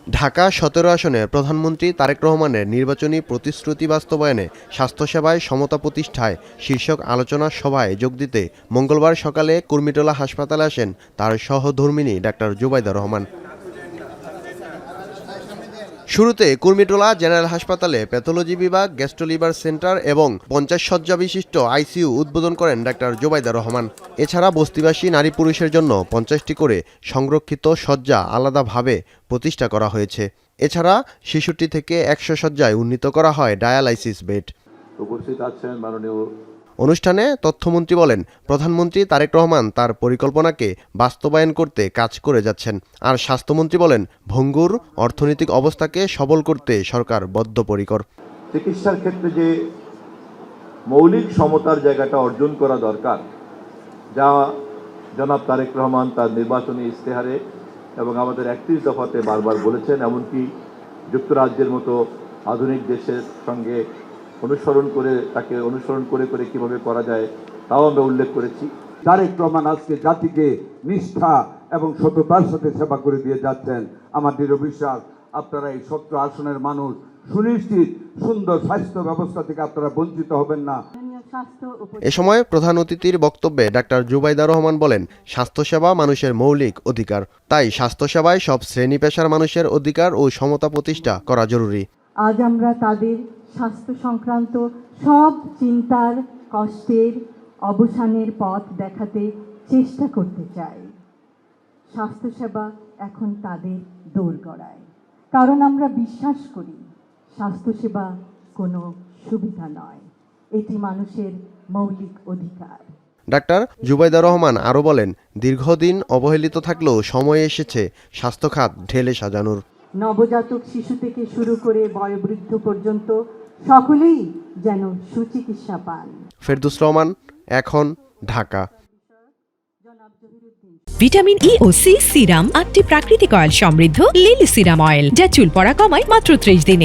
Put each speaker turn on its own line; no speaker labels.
ঢাকা ১৭ আসনে প্রধানমন্ত্রী তারেক রহমানের নির্বাচনী প্রতিশ্রুতি বাস্তবায়নে স্বাস্থ্যসেবায় সমতা প্রতিষ্ঠায় শীর্ষক আলোচনা সভায় যোগ দিতে মঙ্গলবার সকালে কুর্মিটোলা হাসপাতালে আসেন তার সহধর্মিণী ডাক্তার জুবাইদা রহমান। শুরুতে কুর্মিটোলা জেনারেল হাসপাতালে প্যাথোলজি বিভাগ, গ্যাস্ট্রোলিভার সেন্টার এবং ৫০ শয্যা বিশিষ্ট আইসিইউ উদ্বোধন করেন ডাক্তার জুবাইদা রহমান। এছাড়া বস্তিবাসী নারী পুরুষের জন্য ৫০টি করে সংরক্ষিত শয্যা আলাদাভাবে প্রতিষ্ঠা করা হয়েছে। এছাড়া ৬৬ থেকে ১০০ শয্যায় উন্নীত করা হয় ডায়ালাইসিস বেড।
উপস্থিত আছেন মাননীয়
অনুষ্ঠানে তথ্যমন্ত্রী বলেন, প্রধানমন্ত্রী তারেক রহমান তার পরিকল্পনাকে বাস্তবায়ন করতে কাজ করে যাচ্ছেন। আর স্বাস্থ্যমন্ত্রী বলেন, ভঙ্গুর অর্থনৈতিক অবস্থাকে সবল করতে সরকার বদ্ধপরিকর।
চিকিৎসার ক্ষেত্রে যে মৌলিক সমতার জায়গাটা অর্জন করা দরকার, যা জনাব তারেক রহমান তার নির্বাচনী ইশতেহারে এবং আমাদের ৩১ দফাতে বারবার বলেছেন, এমনকি যুক্তরাজ্যের মতো আধুনিক দেশের সঙ্গে তাকে অনুসরণ করে কিভাবে করা যায় তাও আমরা উল্লেখ করেছি।
তারেক রহমান আজকে জাতিকে নিষ্ঠা এবং সততার সাথে সেবা করে দিয়ে যাচ্ছেন। আমার দৃঢ় বিশ্বাস আপনারা এই ১৭ আসনের মানুষ সুনিশ্চিত সুন্দর স্বাস্থ্য ব্যবস্থা থেকে আপনারা বঞ্চিত হবেন না।
এ সময় প্রধান অতিথির বক্তব্যে ডাক্তার জুবাইদা রহমান বলেন, স্বাস্থ্যসেবা মানুষের মৌলিক অধিকার, তাই স্বাস্থ্যসেবায় সব শ্রেণী পেশার মানুষের অধিকার ও সমতা প্রতিষ্ঠা করা জরুরি।
আজ আমরা তাদের স্বাস্থ্য সংক্রান্ত সব চিন্তার, কষ্টের অবসানের পথ দেখাতে চেষ্টা করতে চাই। স্বাস্থ্যসেবা এখন তাদের দোরগোড়ায়, কারণ আমরা বিশ্বাস করি স্বাস্থ্যসেবা কোনো সুবিধা নয়, এটি মানুষের মৌলিক অধিকার।
ডাক্তার জুবাইদা রহমান আরও বলেন, দীর্ঘদিন অবহেলিত থাকলেও সময় এসেছে স্বাস্থ্য খাত ঢেলে সাজানোর।
নবজাতক শিশু থেকে শুরু করে বয়োবৃদ্ধ পর্যন্ত সকলেই যেন সুচিকিৎসা পান।
ফেরদৌস রহমান, এখন, ঢাকা।
ভিটামিন ই ও সি সিরাম ৮টি প্রাকৃতিক অয়েল সমৃদ্ধ লিলি সিরাম অয়েল, যা চুল পড়া কমায় মাত্র ৩০ দিনে।